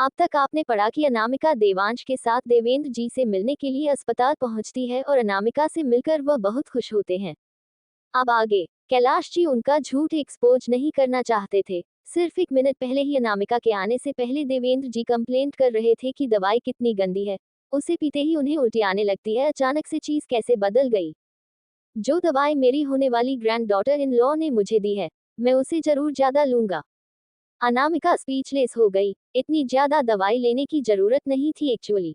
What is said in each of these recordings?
अब तक आपने पढ़ा कि अनामिका देवांश के साथ देवेंद्र जी से मिलने के लिए अस्पताल पहुंचती है और अनामिका से मिलकर वह बहुत खुश होते हैं। अब आगे कैलाश जी उनका झूठ एक्सपोज नहीं करना चाहते थे। सिर्फ 1 मिनट पहले ही अनामिका के आने से पहले देवेंद्र जी कंप्लेंट कर रहे थे कि दवाई कितनी गंदी है, उसे पीते ही उन्हें उल्टी आने लगती है। अचानक से चीज कैसे बदल गई। जो दवाई मेरी होने वाली ग्रैंड डॉटर इन लॉ ने मुझे दी है, मैं उसे जरूर ज्यादा लूंगा। अनामिका स्पीचलेस हो गई। इतनी ज्यादा दवाई लेने की जरूरत नहीं थी एक्चुअली।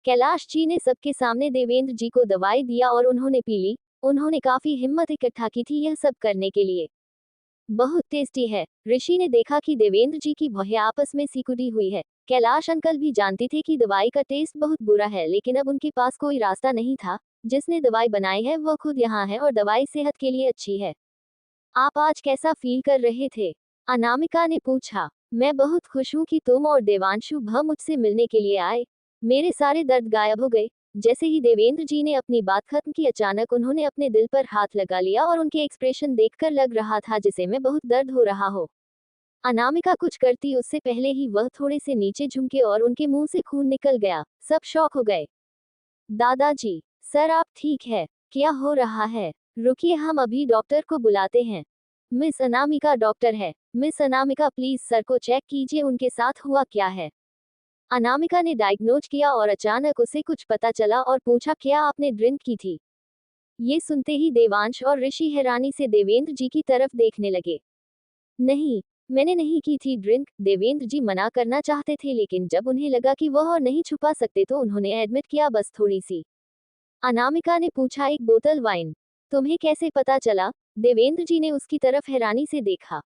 कैलाश जी ने सबके सामने देवेंद्र जी को दवाई दिया और उन्होंने पी ली। उन्होंने काफी हिम्मत इकट्ठा की थी यह सब करने के लिए। बहुत टेस्टी है। ऋषि ने देखा कि देवेंद्र जी की भौहें आपस में सिकुड़ी हुई है। कैलाश अंकल भी जानते थे कि दवाई का टेस्ट बहुत बुरा है, लेकिन अब उनके पास कोई रास्ता नहीं था। जिसने दवाई बनाई है वह खुद यहाँ है और दवाई सेहत के लिए अच्छी है। आप आज कैसा फील कर रहे थे? अनामिका ने पूछा। मैं बहुत खुश हूँ कि तुम और देवांशु भा मुझसे मिलने के लिए आए। मेरे सारे दर्द गायब हो गए। जैसे ही देवेंद्र जी ने अपनी बात खत्म की, अचानक उन्होंने अपने दिल पर हाथ लगा लिया और उनके एक्सप्रेशन देखकर लग रहा था जैसे में बहुत दर्द हो रहा हो। अनामिका कुछ करती उससे पहले ही वह थोड़े से नीचे झुके और उनके मुंह से खून निकल गया। सब शॉक हो गए। दादाजी, सर आप ठीक है? क्या हो रहा है? रुकिए, हम अभी डॉक्टर को बुलाते हैं। मिस अनामिका डॉक्टर है। मिस अनामिका प्लीज सर को चेक कीजिए उनके साथ हुआ क्या है। अनामिका ने डायग्नोज किया और अचानक उसे कुछ पता चला और पूछा क्या आपने ड्रिंक की थी? ये सुनते ही देवांश और ऋषि हैरानी से देवेंद्र जी की तरफ देखने लगे। नहीं, मैंने नहीं की थी ड्रिंक। देवेंद्र जी मना करना चाहते थे, लेकिन जब उन्हें लगा कि वह और नहीं छुपा सकते तो उन्होंने एडमिट किया, बस थोड़ी सी। अनामिका ने पूछा एक बोतल वाइन। तुम्हें कैसे पता चला? देवेंद्र जी ने उसकी तरफ हैरानी से देखा।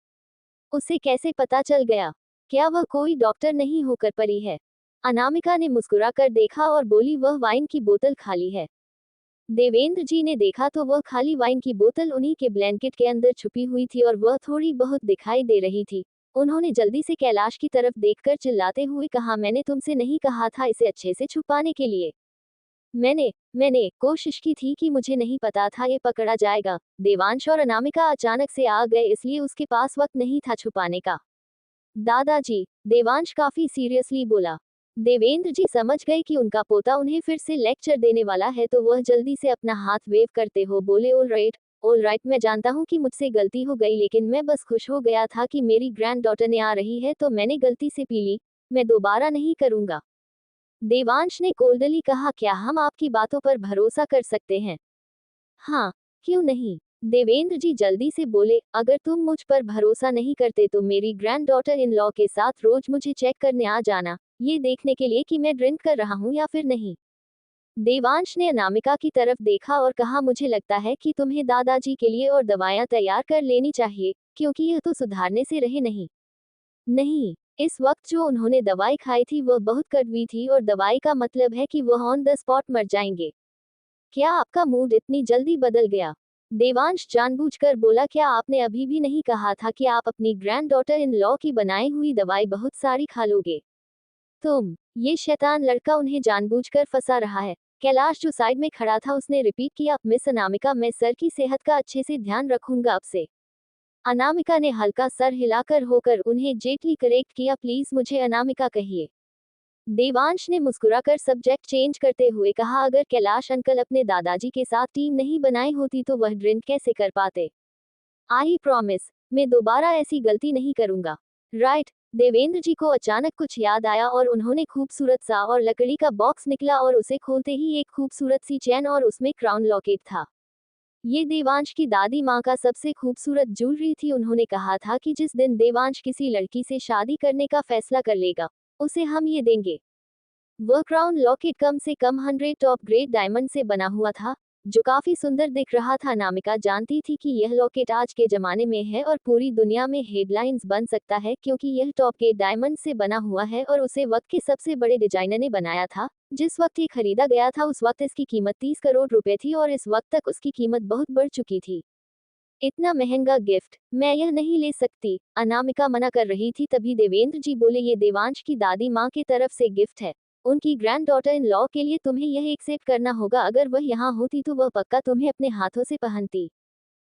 उसे कैसे पता चल गया? क्या वह कोई डॉक्टर नहीं होकर परी है? अनामिका ने मुस्कुरा कर देखा और बोली वह वाइन की बोतल खाली है। देवेंद्र जी ने देखा तो वह खाली वाइन की बोतल उन्हीं के ब्लैंकेट के अंदर छुपी हुई थी और वह थोड़ी बहुत दिखाई दे रही थी। उन्होंने जल्दी से कैलाश की तरफ देखकर चिल्लाते हुए कहा, मैंने तुमसे नहीं कहा था इसे अच्छे से छुपाने के लिए? मैंने कोशिश की थी कि मुझे नहीं पता था ये पकड़ा जाएगा। देवांश और अनामिका अचानक से आ गए, इसलिए उसके पास वक्त नहीं था छुपाने का। दादाजी, देवांश काफी सीरियसली बोला। देवेंद्र जी समझ गए कि उनका पोता उन्हें फिर से लेक्चर देने वाला है, तो वह जल्दी से अपना हाथ वेव करते हो बोले, ऑल राइट, मैं जानता हूँ कि मुझसे गलती हो गई, लेकिन मैं बस खुश हो गया था कि मेरी ग्रैंड डॉटर ने आ रही है तो मैंने गलती से पी ली। मैं दोबारा नहीं करूंगा। देवांश ने कोल्डली कहा, क्या हम आपकी बातों पर भरोसा कर सकते हैं? हाँ, क्यों नहीं? देवेंद्र जी जल्दी से बोले, अगर तुम मुझ पर भरोसा नहीं करते तो मेरी ग्रैंड डॉटर इन लॉ के साथ रोज मुझे चेक करने आ जाना, ये देखने के लिए कि मैं ड्रिंक कर रहा हूँ या फिर नहीं। देवांश ने अनामिका की तरफ देखा और कहा, मुझे लगता है कि तुम्हें दादाजी के लिए और दवाइयाँ तैयार कर लेनी चाहिए, क्योंकि यह तो सुधारने से रहे नहीं। नहीं, इस वक्त जो उन्होंने दवाई खाई थी वह बहुत कड़वी थी और दवाई का मतलब है कि वह ऑन द स्पॉट मर जाएंगे। क्या आपका मूड इतनी जल्दी बदल गया? देवांश जानबूझकर बोला, क्या आपने अभी भी नहीं कहा था कि आप अपनी ग्रैंड डॉटर इन लॉ की बनाई हुई दवाई बहुत सारी खा लोगे? ये शैतान लड़का उन्हें जानबूझकर फंसा रहा है। कैलाश जो साइड में खड़ा था उसने रिपीट किया, मिस अनामिका, मैं सर की सेहत का अच्छे से ध्यान रखूंगा अब से। अनामिका ने हल्का सर हिलाकर होकर उन्हें जेटली करेक्ट किया, प्लीज मुझे अनामिका कहिए। देवांश ने मुस्कुराकर सब्जेक्ट चेंज करते हुए कहा, अगर कैलाश अंकल अपने दादाजी के साथ टीम नहीं बनाई होती तो वह ड्रिंक कैसे कर पाते? आई प्रॉमिस, मैं दोबारा ऐसी गलती नहीं करूंगा। राइट। देवेंद्र जी को अचानक कुछ याद आया और उन्होंने खूबसूरत सा और लकड़ी का बॉक्स निकला और उसे खोलते ही एक खूबसूरत सी चैन और उसमें क्राउन लॉकेट था। ये देवांश की दादी माँ का सबसे खूबसूरत ज्वेलरी थी। उन्होंने कहा था कि जिस दिन देवांश किसी लड़की से शादी करने का फैसला कर लेगा, उसे हम ये देंगे। वह क्राउन लॉकेट कम से कम 100 टॉप ग्रेड डायमंड से बना हुआ था, जो काफी सुंदर दिख रहा था। अनामिका जानती थी कि यह लॉकेट आज के जमाने में है और पूरी दुनिया में हेडलाइंस बन सकता है, क्योंकि यह टॉप ग्रेड डायमंड से बना हुआ है और उसे वक्त के सबसे बड़े डिजाइनर ने बनाया था। जिस वक्त ये खरीदा गया था उस वक्त इसकी कीमत 30 करोड़ रुपए थी और इस वक्त तक उसकी कीमत बहुत बढ़ चुकी थी। इतना महंगा गिफ्ट मैं यह नहीं ले सकती, अनामिका मना कर रही थी, तभी देवेंद्र जी बोले, ये देवांश की दादी माँ की तरफ से गिफ्ट है, उनकी ग्रैंड डॉटर इन लॉ के लिए। तुम्हें यह एक्सेप्ट करना होगा। अगर वह यहाँ होती तो वह पक्का तुम्हें अपने हाथों से पहनती।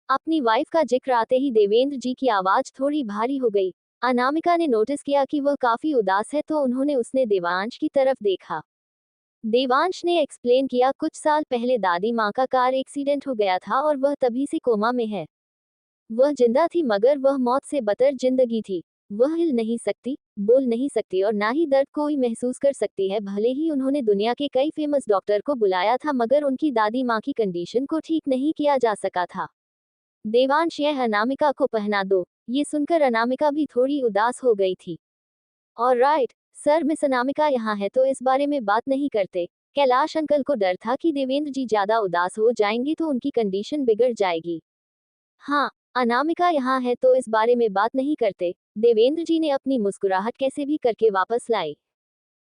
अपनी वाइफ का जिक्र आते ही देवेंद्र जी की आवाज थोड़ी भारी हो गई। अनामिका ने नोटिस किया कि वह काफी उदास है, तो उन्होंने उसने देवांश की तरफ देखा। देवांश ने एक्सप्लेन किया, कुछ साल पहले दादी माँ का कार एक्सीडेंट हो गया था और वह तभी से कोमा में है। वह जिंदा थी, मगर वह मौत से बदतर जिंदगी थी। वह हिल नहीं सकती, बोल नहीं सकती और ना ही दर्द कोई महसूस कर सकती है। भले ही उन्होंने दुनिया के कई फेमस डॉक्टर को बुलाया था, मगर उनकी दादी माँ की कंडीशन को ठीक नहीं किया जा सका था। देवांश, यह अनामिका को पहना दो। ये सुनकर अनामिका भी थोड़ी उदास हो गई थी। ऑलराइट सर, मिस अनामिका यहाँ है तो इस बारे में बात नहीं करते। कैलाश अंकल को डर था कि देवेंद्र जी ज्यादा उदास हो जाएंगे तो उनकी कंडीशन बिगड़ जाएगी। हाँ, अनामिका यहाँ है तो इस बारे में बात नहीं करते। देवेंद्र जी ने अपनी मुस्कुराहट कैसे भी करके वापस लाई।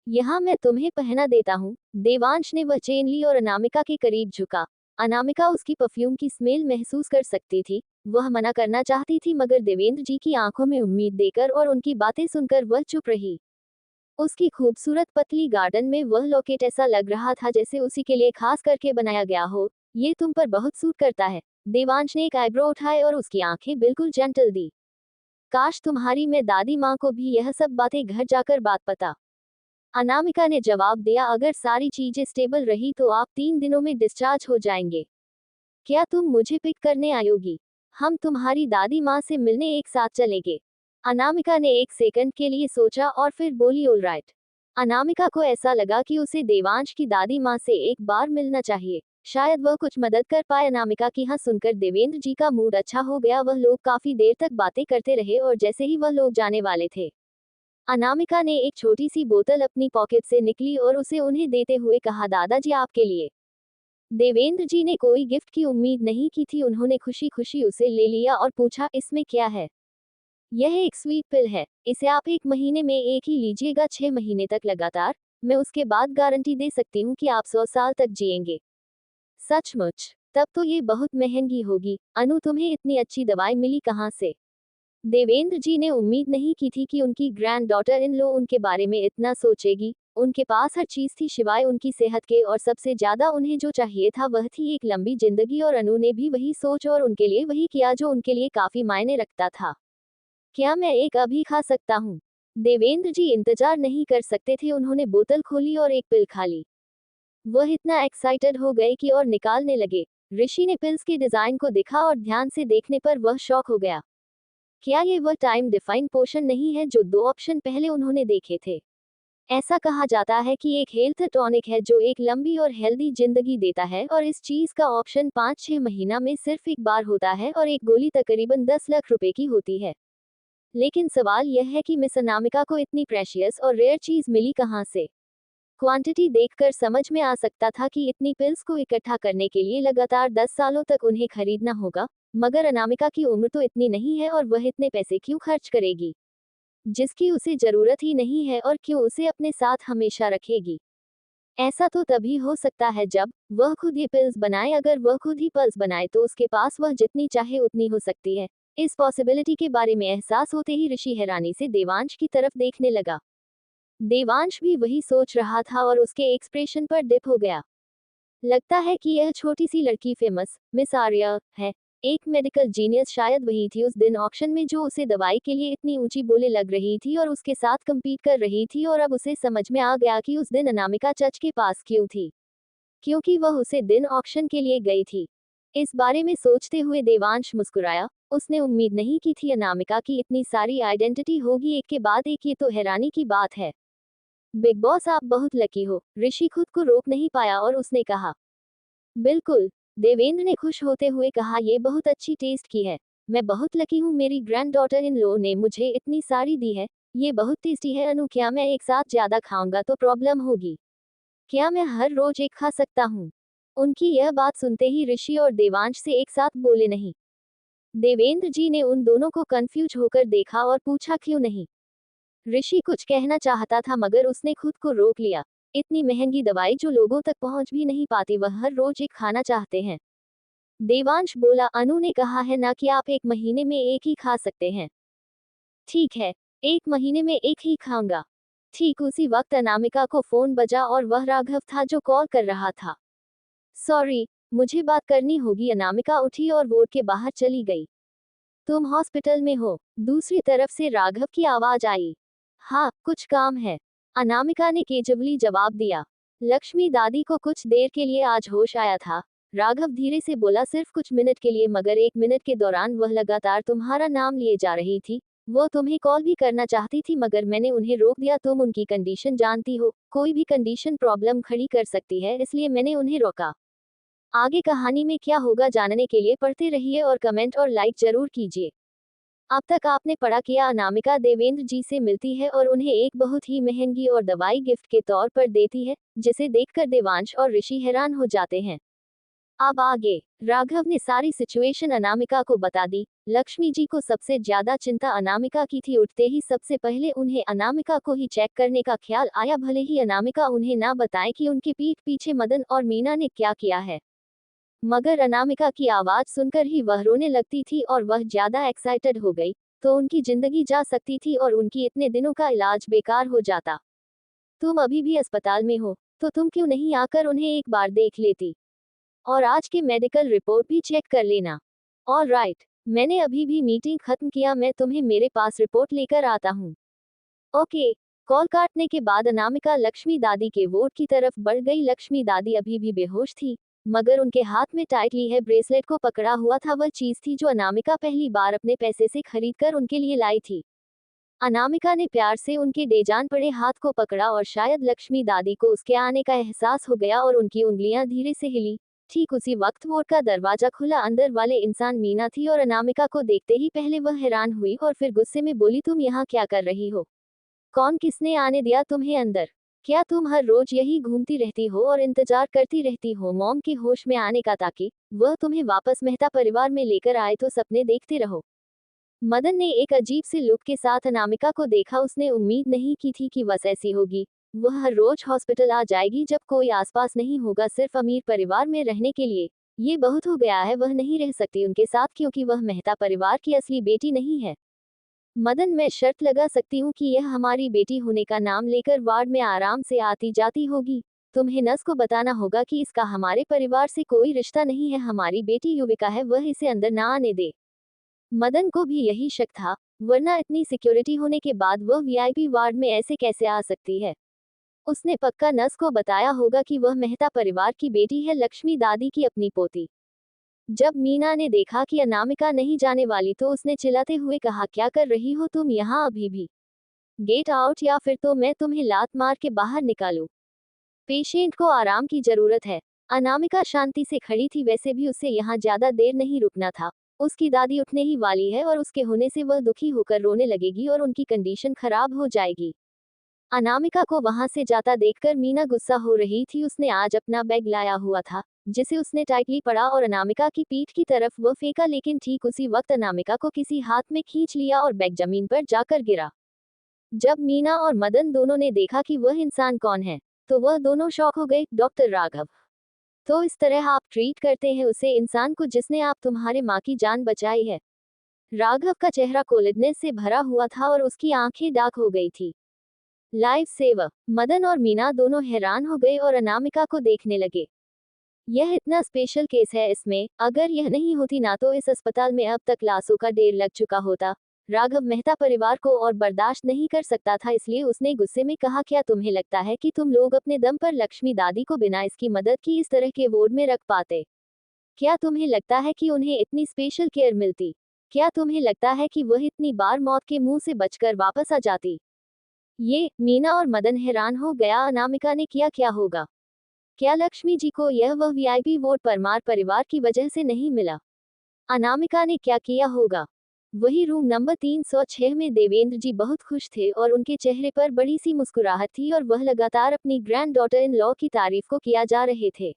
यहाँ मैं तुम्हें पहना देता हूँ। देवांश ने वह चेन ली और अनामिका के करीब झुका। अनामिका उसकी परफ्यूम की स्मेल महसूस कर सकती थी। वह मना करना चाहती थी, मगर देवेंद्र जी की आंखों में उम्मीद देकर और उनकी बातें सुनकर वह चुप रही। उसकी खूबसूरत पतली गार्डन में वह लॉकेट ऐसा लग रहा था जैसे उसी के लिए खास करके बनाया गया हो। ये तुम पर बहुत सूट करता है। देवांश ने एक आईब्रो उठाए और उसकी आंखें बिल्कुल जेंटल दी। काश तुम्हारी मैं दादी माँ को भी यह सब बातें घर जाकर बात पता। अनामिका ने जवाब दिया, अगर सारी चीजें स्टेबल रही तो आप 3 दिनों में डिस्चार्ज हो जाएंगे। क्या तुम मुझे पिक करने आयोगी? हम तुम्हारी दादी माँ से मिलने एक साथ चलेंगे। अनामिका ने एक सेकंड के लिए सोचा और फिर बोली, ऑलराइट। अनामिका को ऐसा लगा कि उसे देवांश की दादी माँ से एक बार मिलना चाहिए। शायद वह कुछ मदद कर पाए। अनामिका की हाँ सुनकर देवेंद्र जी का मूड अच्छा हो गया। वह लोग काफी देर तक बातें करते रहे और जैसे ही वह लोग जाने वाले थे, अनामिका ने एक छोटी सी बोतल अपनी पॉकेट से निकली और उसे उन्हें देते हुए कहा, दादाजी आपके लिए। देवेंद्र जी ने कोई गिफ्ट की उम्मीद नहीं की थी। उन्होंने खुशी खुशी उसे ले लिया और पूछा, इसमें क्या है? यह एक स्वीट पिल है। इसे आप 1 महीने में एक ही लीजिएगा, 6 महीने तक लगातार। मैं उसके बाद गारंटी दे सकती हूँ कि आप 100 साल तक जिएंगे। सचमुच? तब तो ये बहुत महंगी होगी। अनु, तुम्हें इतनी अच्छी दवाई मिली कहाँ से? देवेंद्र जी ने उम्मीद नहीं की थी कि उनकी ग्रैंड डॉटर इन लो उनके बारे में इतना सोचेगी। उनके पास हर चीज थी सिवाय उनकी सेहत के, और सबसे ज्यादा उन्हें जो चाहिए था वह थी एक लंबी जिंदगी। और अनु ने भी वही सोच और उनके लिए वही किया जो उनके लिए काफी मायने रखता था। क्या मैं एक अभी खा सकता हूँ? देवेंद्र जी इंतजार नहीं कर सकते थे। उन्होंने बोतल खोली और एक पिल खा ली। वह इतना एक्साइटेड हो गए कि और निकालने लगे। ऋषि ने पिल्स के डिजाइन को देखा और ध्यान से देखने पर वह शॉक हो गया। क्या ये वह टाइम डिफाइंड पोशन नहीं है जो 2 ऑप्शन पहले उन्होंने देखे थे? ऐसा कहा जाता है कि एक हेल्थ टॉनिक है जो एक लंबी और हेल्दी जिंदगी देता है, और इस चीज का ऑप्शन 5-6 महीना में सिर्फ एक बार होता है और एक गोली तकरीबन 10 लाख रुपए की होती है। लेकिन सवाल यह है कि मिस अनामिका को इतनी प्रेशियस और रेयर चीज मिली कहाँ से? क्वांटिटी देखकर समझ में आ सकता था कि इतनी पिल्स को इकट्ठा करने के लिए लगातार 10 सालों तक उन्हें खरीदना होगा। मगर अनामिका की उम्र तो इतनी नहीं है और वह इतने पैसे क्यों खर्च करेगी जिसकी उसे जरूरत ही नहीं है, और क्यों उसे अपने साथ हमेशा रखेगी? ऐसा तो तभी हो सकता है जब वह खुद ये पिल्स बनाए। अगर वह खुद ही पिल्स बनाए तो उसके पास वह जितनी चाहे उतनी हो सकती है। इस पॉसिबिलिटी के बारे में एहसास होते ही ऋषि हैरानी से देवांश की तरफ देखने लगा। देवांश भी वही सोच रहा था और उसके एक्सप्रेशन पर डिप हो गया। लगता है कि यह छोटी सी लड़की फेमस मिस आर्या है, एक मेडिकल जीनियस। शायद वही थी उस दिन ऑक्शन में जो उसे दवाई के लिए इतनी ऊंची बोले लग रही थी और उसके साथ compete कर रही थी। और अब उसे समझ में आ गया कि उस दिन अनामिका चर्च के पास क्यों थी। क्योंकि वह उसे दिन ऑक्शन के लिए गई थी। इस बारे में सोचते हुए देवांश मुस्कुराया। उसने उम्मीद नहीं की थी अनामिका की इतनी सारी आइडेंटिटी होगी एक के बाद एक। ये तो हैरानी की बात है। बिग बॉस, आप बहुत लकी हो। ऋषि खुद को रोक नहीं पाया और उसने कहा। बिल्कुल, देवेंद्र ने खुश होते हुए कहा, ये बहुत अच्छी टेस्ट की है। मैं बहुत लकी हूँ, मेरी ग्रैंड डॉटर इन लो ने मुझे इतनी सारी दी है। ये बहुत टेस्टी है। अनु, क्या मैं एक साथ ज्यादा खाऊंगा तो प्रॉब्लम होगी? क्या मैं हर रोज एक खा सकता हूँ? उनकी यह बात सुनते ही ऋषि और देवांश से एक साथ बोले नहीं। देवेंद्र जी ने उन दोनों को कंफ्यूज होकर देखा और पूछा, क्यों नहीं? ऋषि कुछ कहना चाहता था मगर उसने खुद को रोक लिया। इतनी महंगी दवाई जो लोगों तक पहुंच भी नहीं पाती, वह हर रोज एक खाना चाहते हैं। देवांश बोला, अनु ने कहा है ना कि आप 1 महीने में एक ही खा सकते हैं। ठीक है, 1 महीने में एक ही खाऊंगा। ठीक उसी वक्त अनामिका को फोन बजा और वह राघव था जो कॉल कर रहा था। सॉरी, मुझे बात करनी होगी। अनामिका उठी और बोर्ड के बाहर चली गई। तुम हॉस्पिटल में हो। दूसरी तरफ से राघव की आवाज आई। हाँ, कुछ काम है, अनामिका ने केजवली जवाब दिया। लक्ष्मी दादी को कुछ देर के लिए आज होश आया था। राघव धीरे से बोला, सिर्फ कुछ मिनट के लिए, मगर 1 मिनट के दौरान वह लगातार तुम्हारा नाम लिए जा रही थी। वो तुम्हें कॉल भी करना चाहती थी मगर मैंने उन्हें रोक दिया। तुम उनकी कंडीशन जानती हो, कोई भी कंडीशन प्रॉब्लम खड़ी कर सकती है, इसलिए मैंने उन्हें रोका। आगे कहानी में क्या होगा जानने के लिए पढ़ते रहिए और कमेंट और लाइक जरूर कीजिए। अब तक आपने पढ़ा किया अनामिका देवेंद्र जी से मिलती है और उन्हें एक बहुत ही महंगी और दवाई गिफ्ट के तौर पर देती है, जिसे देखकर देवांश और ऋषि हैरान हो जाते हैं। अब आगे राघव ने सारी सिचुएशन अनामिका को बता दी। लक्ष्मी जी को सबसे ज्यादा चिंता अनामिका की थी। उठते ही सबसे पहले उन्हें अनामिका को ही चेक करने का ख्याल आया, भले ही अनामिका उन्हें ना बताए कि उनके पीठ पीछे मदन और मीना ने क्या किया है। मगर अनामिका की आवाज सुनकर ही वह रोने लगती थी और वह ज्यादा एक्साइटेड हो गई, तो उनकी जिंदगी जा सकती थी और उनकी इतने दिनों का इलाज बेकार हो जाता। तुम अभी भी अस्पताल में हो, तो तुम क्यों नहीं आकर उन्हें एक बार देख लेती, और आज के मेडिकल रिपोर्ट भी चेक कर लेना। ऑल राइट, मैंने अभी भी मीटिंग खत्म किया, मैं तुम्हें मेरे पास रिपोर्ट लेकर आता हूँ। ओके। कॉल काटने के बाद अनामिका लक्ष्मी दादी के वार्ड की तरफ बढ़ गई। लक्ष्मी दादी अभी भी बेहोश थी, मगर उनके हाथ में टाइटली है ब्रेसलेट को पकड़ा हुआ था। वह चीज थी जो अनामिका पहली बार अपने पैसे से खरीदकर उनके लिए लाई थी। अनामिका ने प्यार से उनके बेजान पड़े हाथ को पकड़ा और शायद लक्ष्मी दादी को उसके आने का एहसास हो गया और उनकी उंगलियां धीरे से हिली। ठीक उसी वक्त वार्ड का दरवाजा खुला। अंदर वाले इंसान मीना थी और अनामिका को देखते ही पहले वह हैरान हुई और फिर गुस्से में बोली, तुम यहाँ क्या कर रही हो? कौन, किसने आने दिया तुम्हें अंदर? क्या तुम हर रोज यही घूमती रहती हो और इंतजार करती रहती हो मॉम के होश में आने का, ताकि वह तुम्हें वापस मेहता परिवार में लेकर आए, तो सपने देखते रहो? मदन ने एक अजीब से लुक के साथ अनामिका को देखा। उसने उम्मीद नहीं की थी कि वह ऐसी होगी। वह हर रोज हॉस्पिटल आ जाएगी जब कोई आसपास नहीं होगा, सिर्फ अमीर परिवार में रहने के लिए। ये बहुत हो गया है, वह नहीं रह सकती उनके साथ क्योंकि वह मेहता परिवार की असली बेटी नहीं है। मदन, मैं शर्त लगा सकती हूँ कि यह हमारी बेटी होने का नाम लेकर वार्ड में आराम से आती जाती होगी। तुम्हें नर्स को बताना होगा कि इसका हमारे परिवार से कोई रिश्ता नहीं है, हमारी बेटी युविका है, वह इसे अंदर ना आने दे। मदन को भी यही शक था, वरना इतनी सिक्योरिटी होने के बाद वह वीआईपी वार्ड में ऐसे कैसे आ सकती है। उसने पक्का नर्स को बताया होगा कि वह मेहता परिवार की बेटी है, लक्ष्मी दादी की अपनी पोती। जब मीना ने देखा कि अनामिका नहीं जाने वाली, तो उसने चिल्लाते हुए कहा, क्या कर रही हो तुम यहाँ अभी भी? गेट आउट, या फिर तो मैं तुम्हें लात मार के बाहर निकालूं। पेशेंट को आराम की जरूरत है। अनामिका शांति से खड़ी थी, वैसे भी उसे यहाँ ज्यादा देर नहीं रुकना था। उसकी दादी उठने ही वाली है और उसके होने से वह दुखी होकर रोने लगेगी और उनकी कंडीशन खराब हो जाएगी। अनामिका को वहां से जाता देखकर मीना गुस्सा हो रही थी। उसने आज अपना बैग लाया हुआ था, जिसे उसने टाइटली पड़ा और अनामिका की पीठ की तरफ वह फेंका, लेकिन ठीक उसी वक्त अनामिका को किसी हाथ में खींच लिया और बैग जमीन पर जाकर गिरा। जब मीना और मदन दोनों ने देखा कि वह इंसान कौन है, तो वह दोनों शॉक हो गए। डॉक्टर राघव, तो इस तरह आप ट्रीट करते हैं उसे, इंसान को जिसने आप तुम्हारे माँ की जान बचाई है? राघव का चेहरा कोलिडनेस से भरा हुआ था और उसकी आंखें डार्क हो गई थी। Life saver. मदन और मीना दोनों हैरान हो गए और अनामिका को देखने लगे। यह इतना स्पेशल केस है, इसमें अगर यह नहीं होती ना, तो इस अस्पताल में अब तक लाशों का ढेर लग चुका होता। राघव मेहता परिवार को और बर्दाश्त नहीं कर सकता था, इसलिए उसने गुस्से में कहा, क्या तुम्हें लगता है कि तुम लोग अपने दम पर लक्ष्मी दादी को बिना इसकी मदद की इस तरह के वार्ड में रख पाते? क्या तुम्हें लगता है कि उन्हें इतनी स्पेशल केयर मिलती? क्या तुम्हें लगता है कि वह इतनी बार मौत के मुंह से बचकर वापस आ जाती? ये मीना और मदन हैरान हो गया। अनामिका ने किया क्या होगा? क्या लक्ष्मी जी को यह वह वीआईपी वार्ड परमार परिवार की वजह से नहीं मिला? अनामिका ने क्या किया होगा? वही रूम नंबर 306 में देवेंद्र जी बहुत खुश थे और उनके चेहरे पर बड़ी सी मुस्कुराहट थी और वह लगातार अपनी ग्रैंड डॉटर इन लॉ की तारीफ को किया जा रहे थे।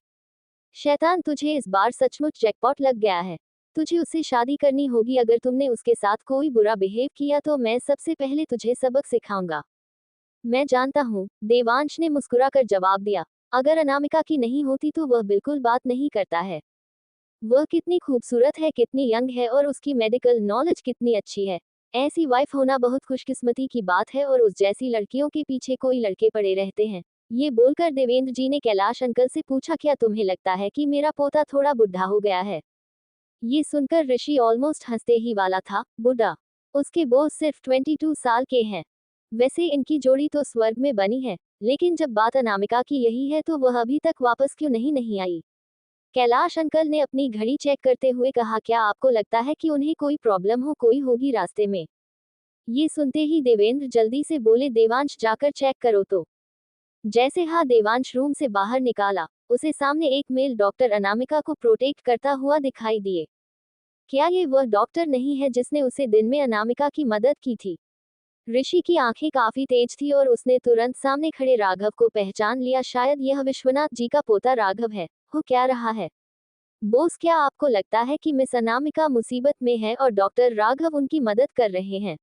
शैतान, तुझे इस बार सचमुच जैकपॉट लग गया है। तुझे उससे शादी करनी होगी। अगर तुमने उसके साथ कोई बुरा बिहेव किया तो मैं सबसे पहले तुझे सबक सिखाऊंगा। मैं जानता हूँ, देवांश ने मुस्कुराकर जवाब दिया। अगर अनामिका की नहीं होती तो वह बिल्कुल बात नहीं करता है। वह कितनी खूबसूरत है, कितनी यंग है और उसकी मेडिकल नॉलेज कितनी अच्छी है। ऐसी वाइफ होना बहुत खुशकिस्मती की बात है और उस जैसी लड़कियों के पीछे कोई लड़के पड़े रहते हैं। ये बोलकर देवेंद्र जी ने कैलाश अंकल से पूछा, क्या तुम्हें लगता है कि मेरा पोता थोड़ा बुढ़ा हो गया है? ये सुनकर ऋषि ऑलमोस्ट हंसते ही वाला था। बुढ़ा, उसके बॉस सिर्फ 22 साल के हैं। वैसे इनकी जोड़ी तो स्वर्ग में बनी है, लेकिन जब बात अनामिका की यही है तो वह अभी तक वापस क्यों नहीं आई। कैलाश अंकल ने अपनी घड़ी चेक करते हुए कहा, क्या आपको लगता है कि उन्हें कोई प्रॉब्लम हो, कोई होगी रास्ते में। ये सुनते ही देवेंद्र जल्दी से बोले, देवांश जाकर चेक करो तो। जैसे हाँ देवांश रूम से बाहर निकाला, उसे सामने एक मेल डॉक्टर अनामिका को प्रोटेक्ट करता हुआ दिखाई दिए। क्या ये वह डॉक्टर नहीं है जिसने उसे दिन में अनामिका की मदद की थी। ऋषि की आंखें काफी तेज थी और उसने तुरंत सामने खड़े राघव को पहचान लिया। शायद यह विश्वनाथ जी का पोता राघव है। हो क्या रहा है बोस, क्या आपको लगता है कि मिस अनामिका मुसीबत में है और डॉक्टर राघव उनकी मदद कर रहे हैं।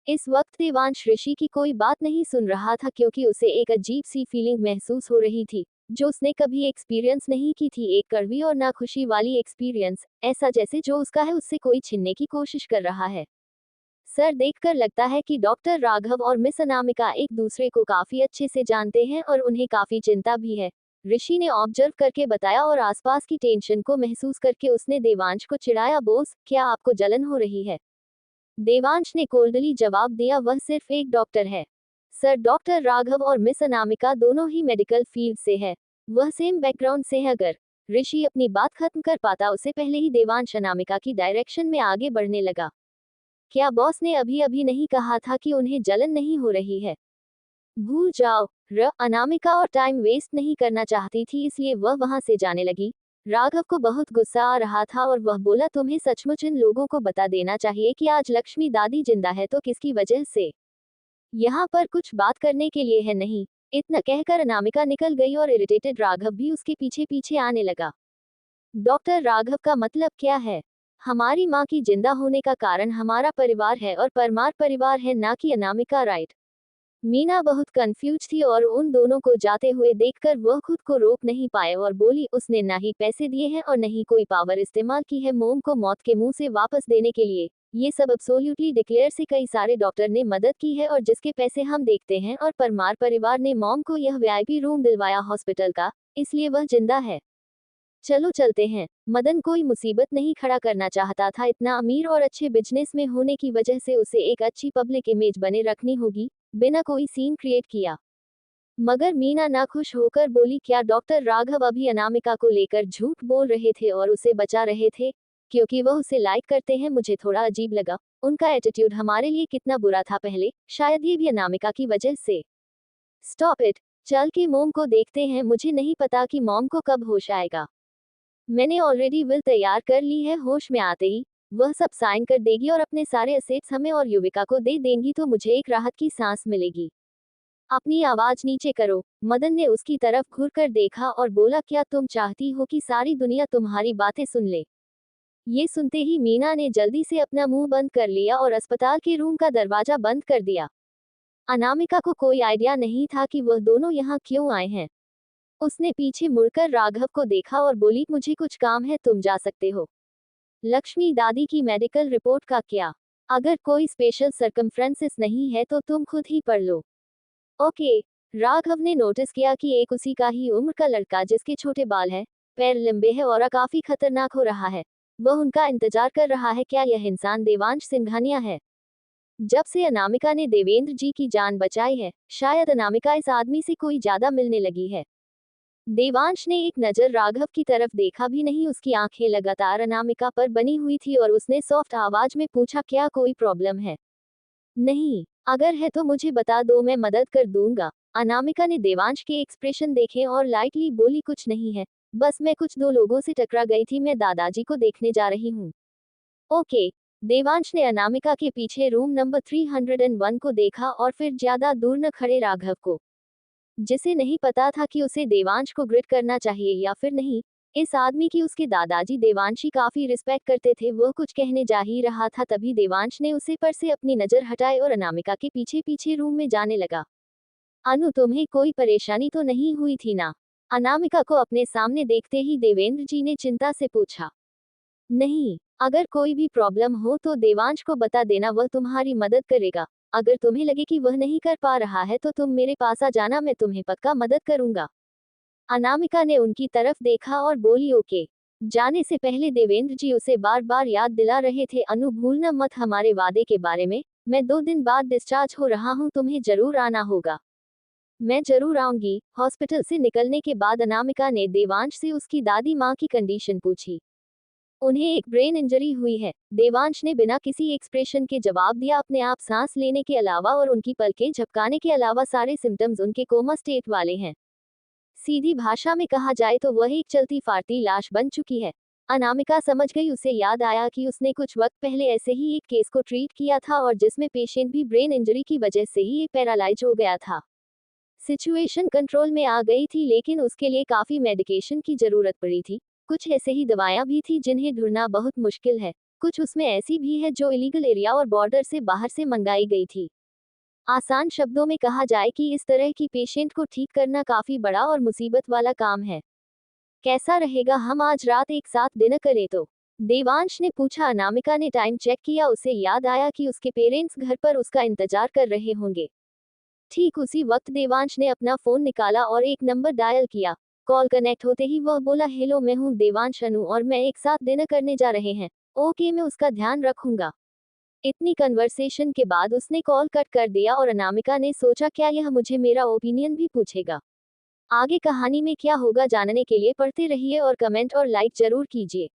इस वक्त देवांश ऋषि की कोई बात नहीं सुन रहा था, क्योंकि उसे एक अजीब सी फीलिंग महसूस हो रही थी जो उसने कभी एक्सपीरियंस नहीं की थी। एक कड़वी और नाखुशी वाली एक्सपीरियंस, ऐसा जैसे जो उसका है उससे कोई छीनने की कोशिश कर रहा है। सर, देखकर लगता है कि डॉक्टर राघव और मिस अनामिका एक दूसरे को काफी अच्छे से जानते हैं और उन्हें काफी चिंता भी है, ऋषि ने ऑब्जर्व करके बताया और आसपास की टेंशन को महसूस करके उसने देवांश को चिढ़ाया, बोस क्या आपको जलन हो रही है। देवांश ने कोल्डली जवाब दिया, वह सिर्फ एक डॉक्टर है सर। डॉक्टर राघव और मिस अनामिका दोनों ही मेडिकल फील्ड से है, वह सेम बैकग्राउंड से है। अगर ऋषि अपनी बात खत्म कर पाता उससे पहले ही देवांश अनामिका की डायरेक्शन में आगे बढ़ने लगा। क्या बॉस ने अभी अभी नहीं कहा था कि उन्हें जलन नहीं हो रही है। भूल जाओ। अनामिका और टाइम वेस्ट नहीं करना चाहती थी, इसलिए वह वहां से जाने लगी। राघव को बहुत गुस्सा आ रहा था और वह बोला, तुम्हें सचमुच इन लोगों को बता देना चाहिए कि आज लक्ष्मी दादी जिंदा है तो किसकी वजह से। यहाँ पर कुछ बात करने के लिए है नहीं। इतना कहकर अनामिका निकल गई और इरिटेटेड राघव भी उसके पीछे पीछे आने लगा। डॉक्टर राघव का मतलब क्या है। हमारी माँ की जिंदा होने का कारण हमारा परिवार है और परमार परिवार है, ना कि अनामिका, राइट। मीना बहुत कंफ्यूज थी और उन दोनों को जाते हुए देखकर वह खुद को रोक नहीं पाए और बोली, उसने ना ही पैसे दिए हैं और न ही कोई पावर इस्तेमाल की है मोम को मौत के मुंह से वापस देने के लिए। ये सब एब्सोल्युटली डिक्लेयर से कई सारे डॉक्टर ने मदद की है और जिसके पैसे हम देखते हैं, और परमार परिवार ने मॉम को यह वीआईपी रूम दिलवाया हॉस्पिटल का, इसलिए वह जिंदा है। चलो चलते हैं। मदन कोई मुसीबत नहीं खड़ा करना चाहता था, इतना अमीर और अच्छे बिजनेस में होने की वजह से उसे एक अच्छी पब्लिक इमेज बने रखनी होगी, बिना कोई सीन क्रिएट किया। मगर मीना नाखुश होकर बोली, क्या डॉक्टर राघव अभी अनामिका को लेकर झूठ बोल रहे थे और उसे बचा रहे थे क्योंकि वह उसे लाइक करते हैं। मुझे थोड़ा अजीब लगा, उनका एटीट्यूड हमारे लिए कितना बुरा था पहले, शायद ये भी अनामिका की वजह से। स्टॉप इट, चल के मोम को देखते हैं। मुझे नहीं पता कि मॉम को कब होश आएगा। मैंने ऑलरेडी विल तैयार कर ली है, होश में आते ही वह सब साइन कर देगी और अपने सारे असेट्स हमें और युविका को दे देंगी तो मुझे एक राहत की सांस मिलेगी। अपनी आवाज नीचे करो। मदन ने उसकी तरफ घूरकर देखा और बोला, क्या तुम चाहती हो कि सारी दुनिया तुम्हारी बातें सुन ले। ये सुनते ही मीना ने जल्दी से अपना मुंह बंद कर लिया और अस्पताल के रूम का दरवाजा बंद कर दिया। अनामिका को कोई आइडिया नहीं था कि वह दोनों यहाँ क्यों आए हैं। उसने पीछे मुड़कर राघव को देखा और बोली, मुझे कुछ काम है, तुम जा सकते हो। लक्ष्मी दादी की मेडिकल रिपोर्ट का क्या। अगर कोई स्पेशल सर्कमफ्रेंसेस नहीं है तो तुम खुद ही पढ़ लो। ओके। राघव ने नोटिस किया कि एक उसी का ही उम्र का लड़का, जिसके छोटे बाल हैं, पैर लंबे हैं और काफी खतरनाक हो रहा है, वह उनका इंतजार कर रहा है। क्या यह इंसान देवांश सिंघानिया है। जब से अनामिका ने देवेंद्र जी की जान बचाई है, शायद अनामिका इस आदमी से कोई ज्यादा मिलने लगी है। देवांश ने एक नजर राघव की तरफ देखा भी नहीं, उसकी आंखें लगातार अनामिका पर बनी हुई थी और उसने सॉफ्ट आवाज में पूछा, क्या कोई प्रॉब्लम है। नहीं, अगर है तो मुझे बता दो, मैं मदद कर दूंगा। अनामिका ने देवांश के एक्सप्रेशन देखे और लाइटली बोली, कुछ नहीं है, बस मैं कुछ दो लोगों से टकरा गई थी, मैं दादाजी को देखने जा रही हूँ। ओके। देवांश ने अनामिका के पीछे रूम नंबर 301 को देखा और फिर ज्यादा दूर न खड़े राघव को, जिसे नहीं पता था कि उसे देवांश को ग्रिट करना चाहिए या फिर नहीं। इस आदमी की उसके दादाजी देवांशी काफी रिस्पेक्ट करते थे। वह कुछ कहने जा ही रहा था, तभी देवांश ने उसे पर से अपनी नजर हटाई और अनामिका के पीछे पीछे रूम में जाने लगा। अनु, तुम्हें कोई परेशानी तो नहीं हुई थी ना। अनामिका को अपने सामने देखते ही देवेंद्र जी ने चिंता से पूछा। नहीं, अगर कोई भी प्रॉब्लम हो तो देवांश को बता देना, वह तुम्हारी मदद करेगा। अगर तुम्हें लगे कि वह नहीं कर पा रहा है तो तुम मेरे पास आ जाना, मैं तुम्हें पक्का मदद करूंगा। अनामिका ने उनकी तरफ देखा और बोली, ओके। जाने से पहले देवेंद्र जी उसे बार बार याद दिला रहे थे, अनु भूलना मत हमारे वादे के बारे में, मैं 2 दिन बाद डिस्चार्ज हो रहा हूँ, तुम्हें जरूर आना होगा। मैं जरूर आऊंगी। हॉस्पिटल से निकलने के बाद अनामिका ने देवांश से उसकी दादी माँ की कंडीशन पूछी। उन्हें एक ब्रेन इंजरी हुई है, देवांश ने बिना किसी एक्सप्रेशन के जवाब दिया। अपने आप सांस लेने के अलावा और उनकी पलकें झपकाने के अलावा सारे सिम्टम्स उनके कोमा स्टेट वाले हैं। सीधी भाषा में कहा जाए तो वह एक चलती फाड़ती लाश बन चुकी है। अनामिका समझ गई। उसे याद आया कि उसने कुछ वक्त पहले ऐसे ही एक केस को ट्रीट किया था और जिसमें पेशेंट भी ब्रेन इंजरी की वजह से ही पैरालाइज हो गया था। सिचुएशन कंट्रोल में आ गई थी, लेकिन उसके लिए काफी मेडिकेशन की जरूरत पड़ी थी। कुछ ऐसे ही दवाएं भी थी जिन्हें ढूंढना बहुत मुश्किल है, कुछ उसमें ऐसी भी है जो इलीगल एरिया और बॉर्डर से बाहर से मंगाई गई थी। आसान शब्दों में कहा जाए कि इस तरह की पेशेंट को ठीक करना काफी बड़ा और मुसीबत वाला काम है। कैसा रहेगा हम आज रात एक साथ डिनर करें तो? देवांश ने पूछा। अनामिका ने टाइम चेक किया। उसे याद आया कि उसके पेरेंट्स घर पर उसका इंतजार कर रहे होंगे। ठीक उसी वक्त देवांश ने अपना फोन निकाला और एक नंबर डायल किया। कॉल कनेक्ट होते ही वह बोला, हेलो मैं हूँ देवांश, अनु और मैं एक साथ डिनर करने जा रहे हैं। ओके, मैं उसका ध्यान रखूंगा। इतनी कन्वर्सेशन के बाद उसने कॉल कट कर दिया और अनामिका ने सोचा, क्या यह मुझे मेरा ओपिनियन भी पूछेगा? आगे कहानी में क्या होगा जानने के लिए पढ़ते रहिए और कमेंट और लाइक जरूर कीजिए।